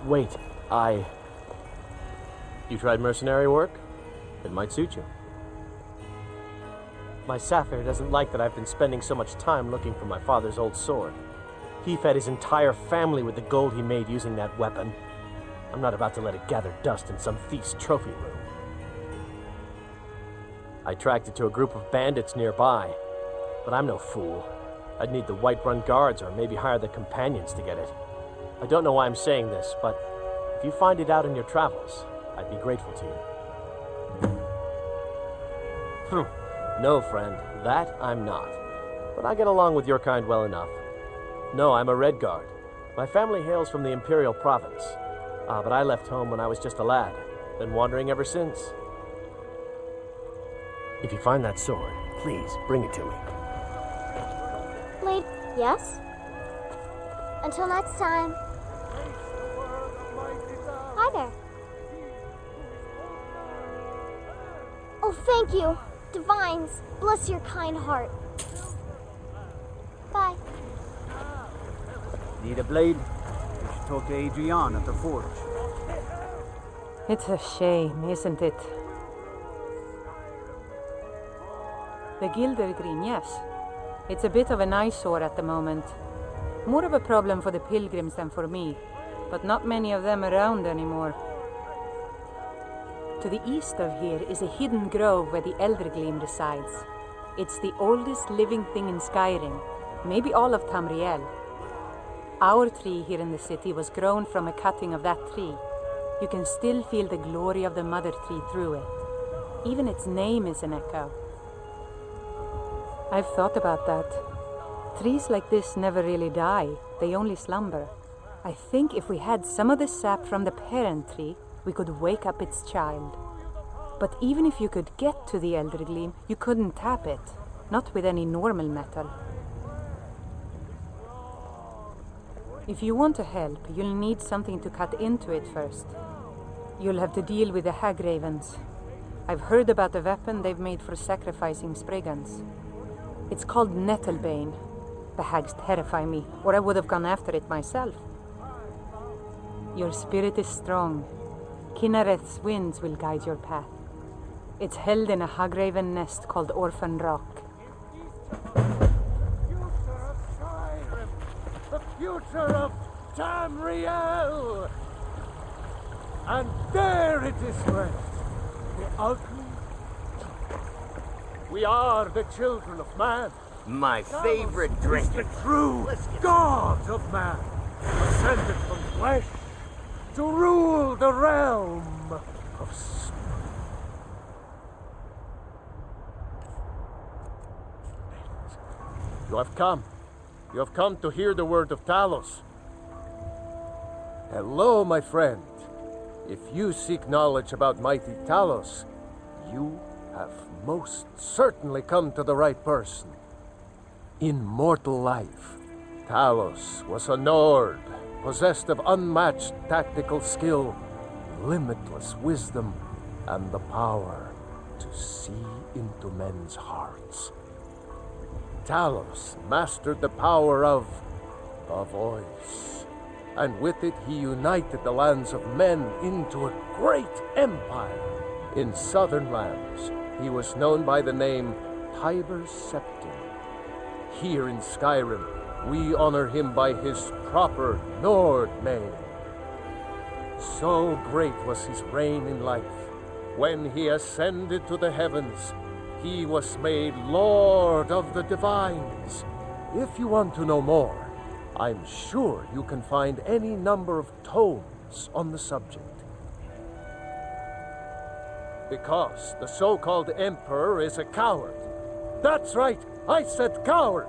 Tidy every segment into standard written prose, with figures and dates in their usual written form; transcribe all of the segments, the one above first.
Wait, You tried mercenary work? It might suit you. My Sapphire doesn't like that I've been spending so much time looking for my father's old sword. He fed his entire family with the gold he made using that weapon. I'm not about to let it gather dust in some thief's trophy room. I tracked it to a group of bandits nearby, but I'm no fool. I'd need the Whiterun guards or maybe hire the companions to get it. I don't know why I'm saying this, but if you find it out in your travels, I'd be grateful to you. No, friend, that I'm not. But I get along with your kind well enough. No, I'm a Red Guard. My family hails from the Imperial Province. But I left home when I was just a lad. Been wandering ever since. If you find that sword, please bring it to me. Lady, yes? Until next time. Hi there. Oh, thank you. Divines, bless your kind heart. Bye. Need a blade? You should talk to Adrian at the forge. It's a shame, isn't it? The Gildergreen, yes. It's a bit of an eyesore at the moment. More of a problem for the pilgrims than for me, but not many of them around anymore. To the east of here is a hidden grove where the Eldergleam resides. It's the oldest living thing in Skyrim, maybe all of Tamriel. Our tree here in the city was grown from a cutting of that tree. You can still feel the glory of the mother tree through it. Even its name is an echo. I've thought about that. Trees like this never really die, they only slumber. I think if we had some of the sap from the parent tree, we could wake up its child. But even if you could get to the Eldergleam, you couldn't tap it. Not with any normal metal. If you want to help, you'll need something to cut into it first. You'll have to deal with the hag ravens. I've heard about the weapon they've made for sacrificing Spriggans. It's called Nettlebane. The hags terrify me, or I would have gone after it myself. Your spirit is strong. Kinnereth's winds will guide your path. It's held in a hagraven nest called Orphan Rock. The future of Tamriel! And there it is left, the ugly. We are the children of man. My favorite drink. The true God of man, ascended from flesh to rule the realm of spirit. You have come. You have come to hear the word of Talos. Hello, my friend. If you seek knowledge about mighty Talos, you have most certainly come to the right person. In mortal life, Talos was a Nord, possessed of unmatched tactical skill, limitless wisdom, and the power to see into men's hearts. Talos mastered the power of the voice, and with it he united the lands of men into a great empire. In southern lands, he was known by the name Tiber's Septim. Here in Skyrim, we honor him by his proper Nord name. So great was his reign in life. When he ascended to the heavens, he was made Lord of the Divines. If you want to know more, I'm sure you can find any number of tomes on the subject. Because the so-called Emperor is a coward. That's right, I said coward.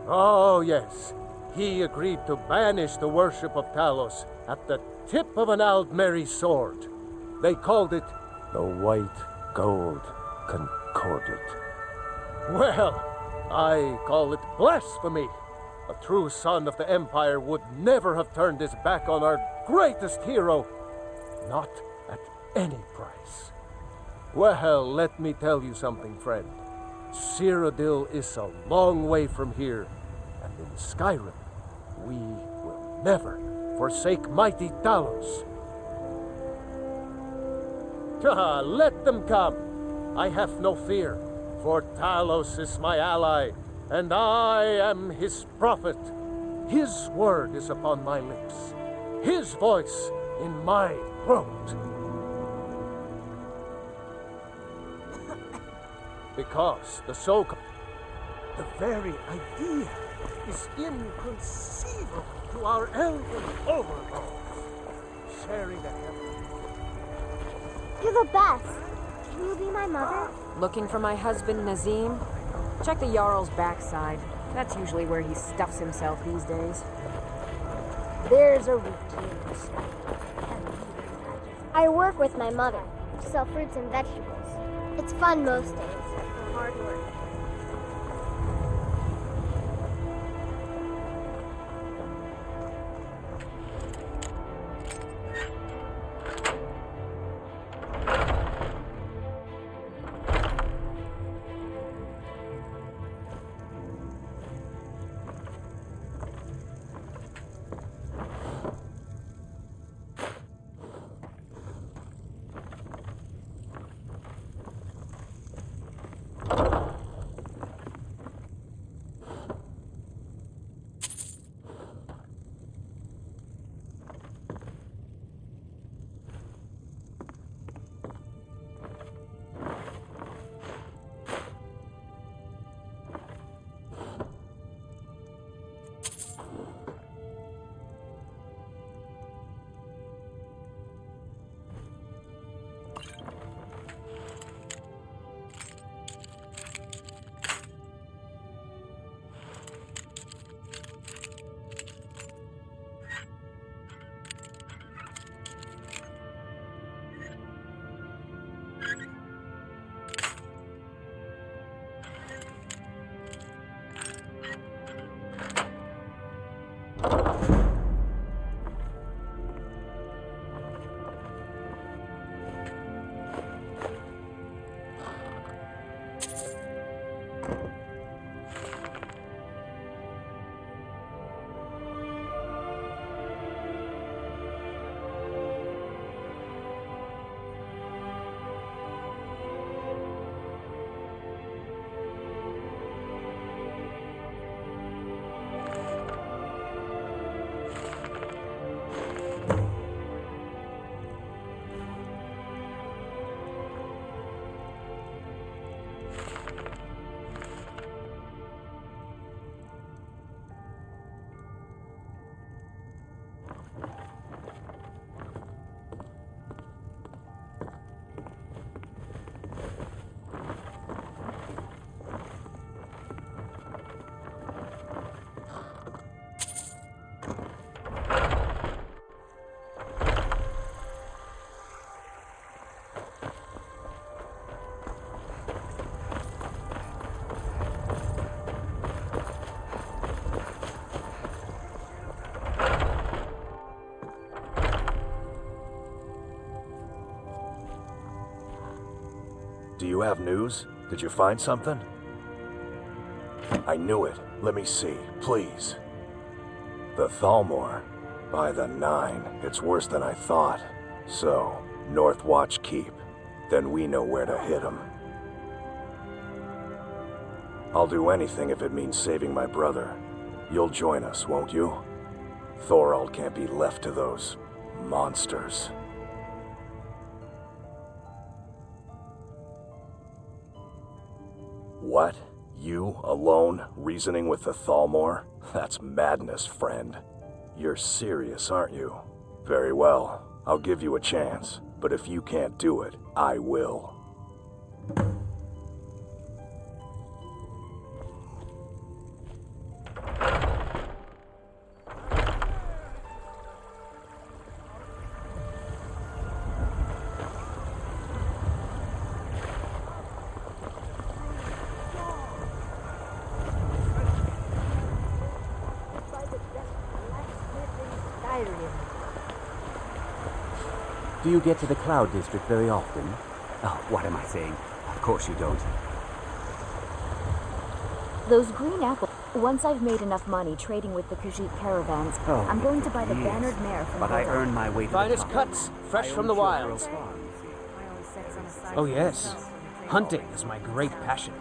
Oh yes, he agreed to banish the worship of Talos at the tip of an Aldmeri sword. They called it the White Gold Concordat. Well, I call it blasphemy. A true son of the Empire would never have turned his back on our greatest hero. Not at any price. Well, let me tell you something, friend. Cyrodiil is a long way from here, and in Skyrim, we will never forsake mighty Talos. Let them come. I have no fear, for Talos is my ally, and I am his prophet. His word is upon my lips, his voice in my throat. Because the very idea is inconceivable to our elven overlords. Sharing a heaven. You're the best. Can you be my mother? Looking for my husband, Nazim? Check the Jarl's backside. That's usually where he stuffs himself these days. There's a routine. I work with my mother. We sell fruits and vegetables. It's fun most days. Hard work. Do you have news? Did you find something? I knew it. Let me see, please. The Thalmor. By the 9, it's worse than I thought. So, North Watch Keep. Then we know where to hit him. I'll do anything if it means saving my brother. You'll join us, won't you? Thorald can't be left to those monsters. What? You, alone, reasoning with the Thalmor? That's madness, friend. You're serious, aren't you? Very well. I'll give you a chance. But if you can't do it, I will. Do you get to the Cloud District very often? Oh, what am I saying? Of course you don't. Those green apples. Once I've made enough money trading with the Khajiit caravans, I'm going to buy the bannered mare from But I Gordo. earn my way to the Finest top. cuts, fresh from the wild. Oh yes, hunting is my great passion.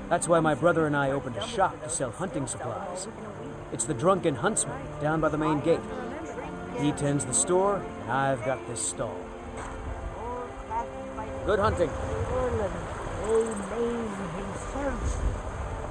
That's why my brother and I opened a shop to sell hunting supplies. It's the Drunken Huntsman down by the main gate. He tends the store, and I've got this stall. Good hunting.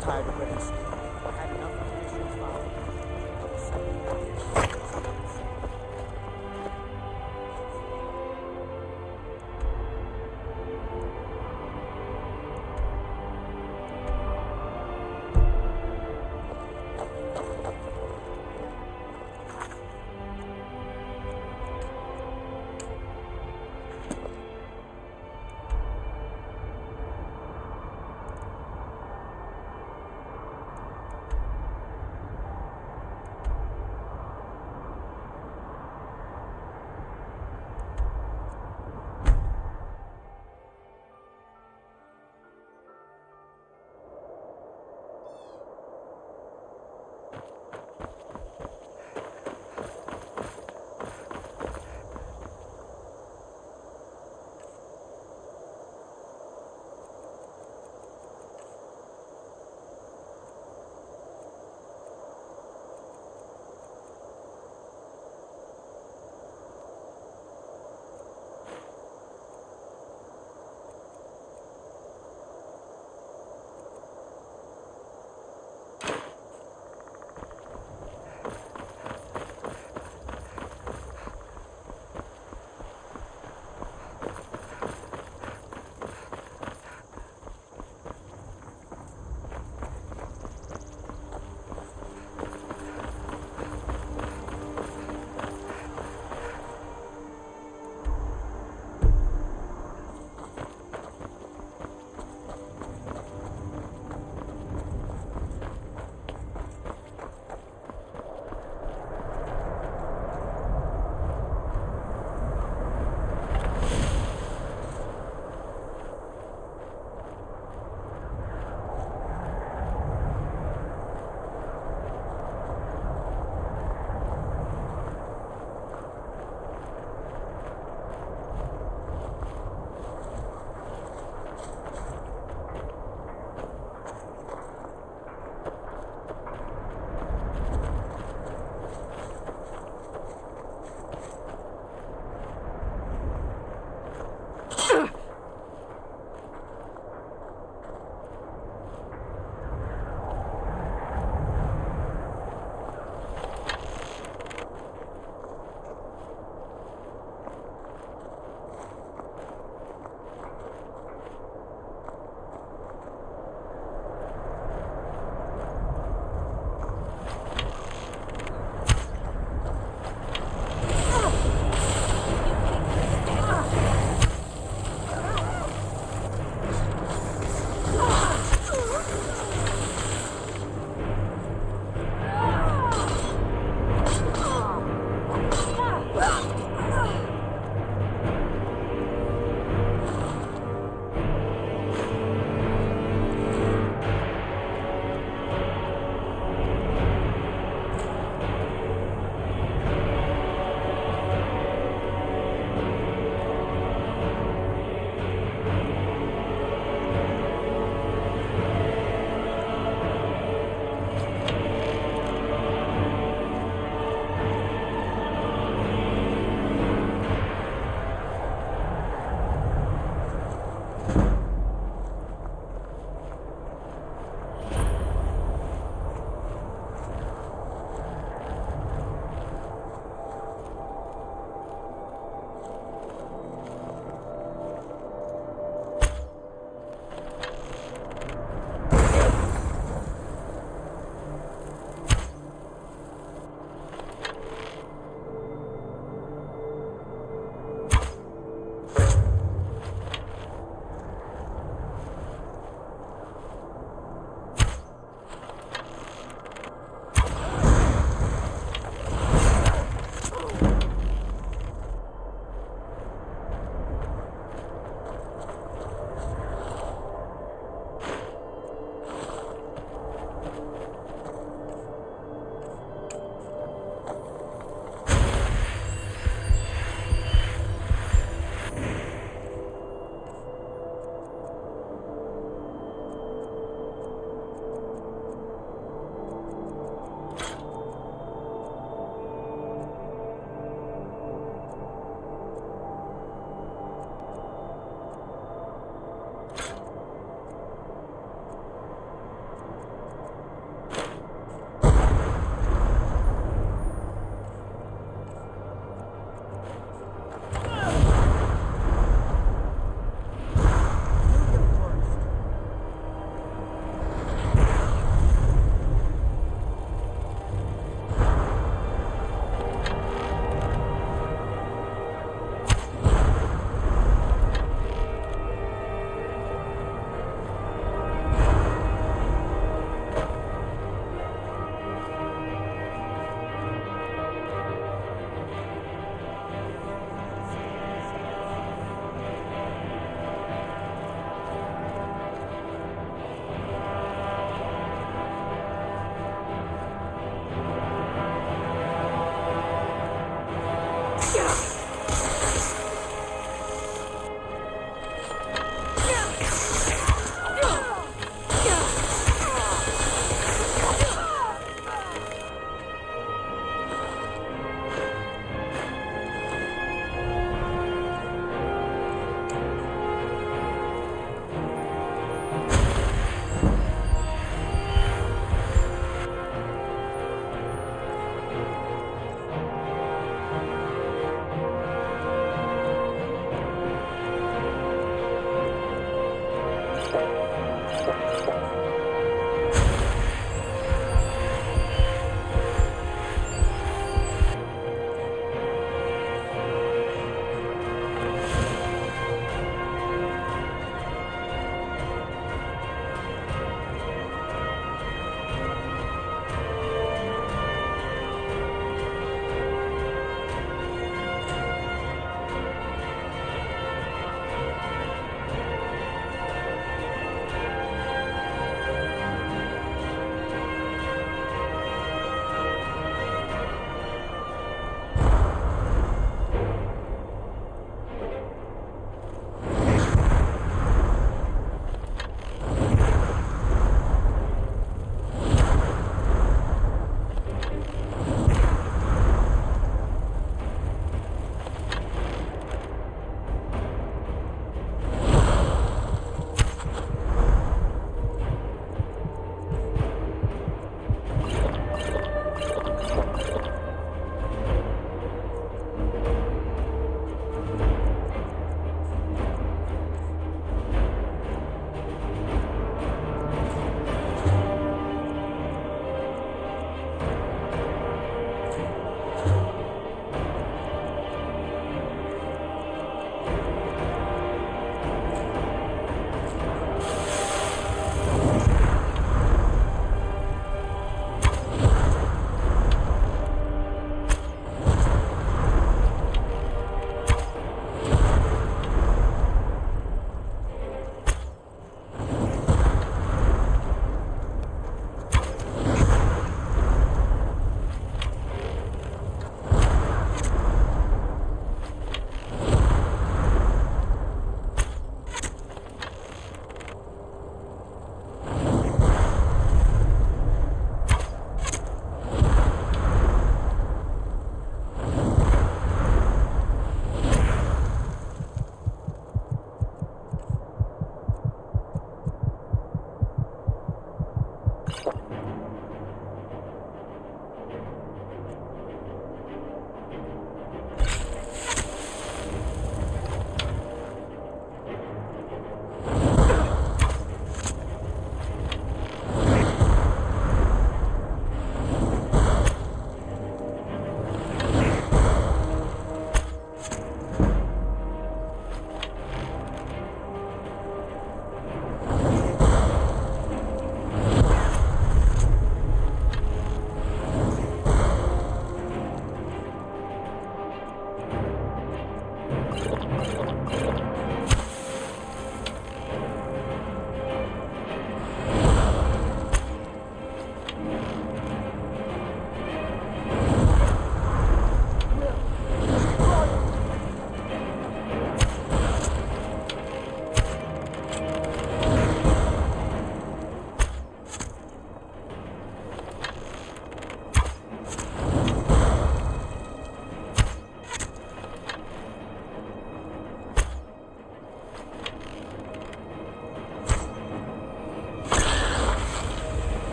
Tired of this. Had enough of traditions followed.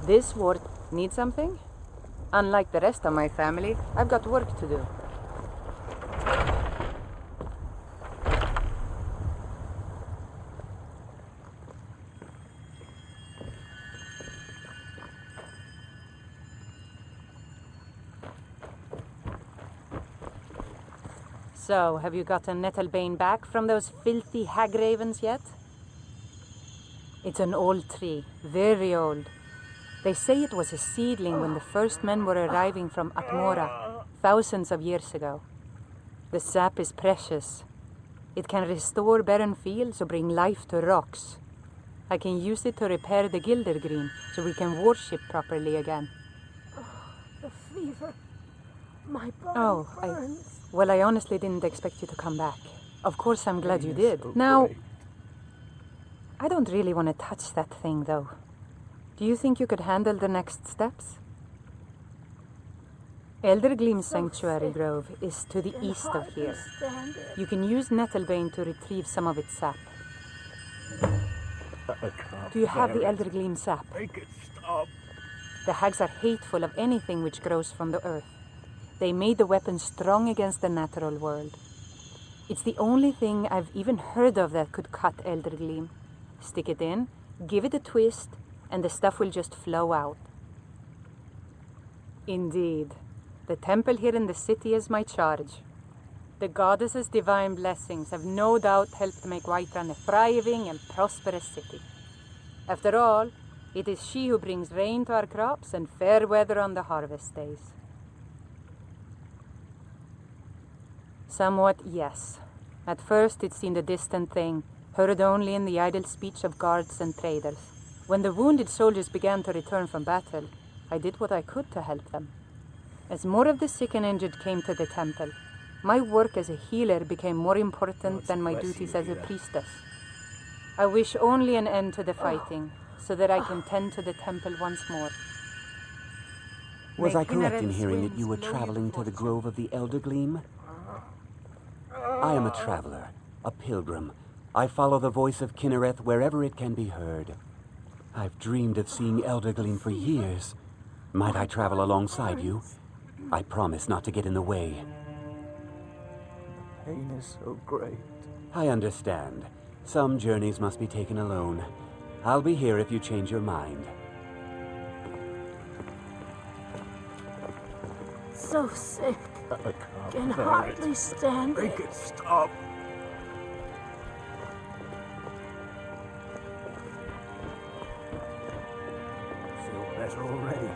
This wart need something? Unlike the rest of my family, I've got work to do. So, have you gotten Nettlebane back from those filthy hag ravens yet? It's an old tree, very old. They say it was a seedling when the first men were arriving from Atmora, thousands of years ago. The sap is precious. It can restore barren fields or bring life to rocks. I can use it to repair the Gildergreen so we can worship properly again. The fever. My body burns. Well, I honestly didn't expect you to come back. Of course, I'm glad you did. Now, I don't really want to touch that thing, though. Do you think you could handle the next steps? Eldergleam Sanctuary Grove is to the east of here. You can use Nettlebane to retrieve some of its sap. Do you have the Eldergleam sap? Make it stop. The hags are hateful of anything which grows from the earth. They made the weapon strong against the natural world. It's the only thing I've even heard of that could cut Eldergleam. Stick it in, give it a twist, and the stuff will just flow out. Indeed. The temple here in the city is my charge. The goddess's divine blessings have no doubt helped make Whiterun a thriving and prosperous city. After all, it is she who brings rain to our crops and fair weather on the harvest days. Somewhat, yes. At first it seemed a distant thing, heard only in the idle speech of guards and traders. When the wounded soldiers began to return from battle, I did what I could to help them. As more of the sick and injured came to the temple, my work as a healer became more important than my duties as a priestess. I wish only an end to the fighting, so that I can tend to the temple once more. Was I correct in hearing that you were traveling to the Grove of the Eldergleam? I am a traveler, a pilgrim. I follow the voice of Kinnereth wherever it can be heard. I've dreamed of seeing Eldergleam for years. Might I travel alongside you? I promise not to get in the way. The pain is so great. I understand. Some journeys must be taken alone. I'll be here if you change your mind. So sick. Can hardly stand it. Make it stop. Feel better already.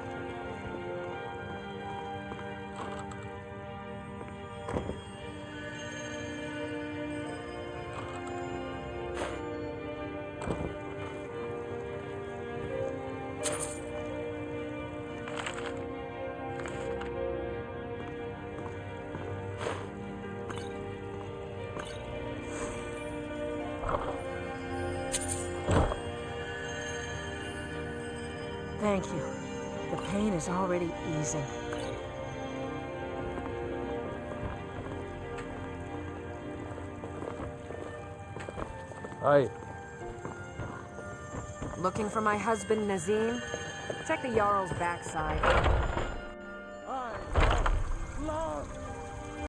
Thank you. The pain is already easing. Hi. Looking for my husband, Nazim? Check the Jarl's backside.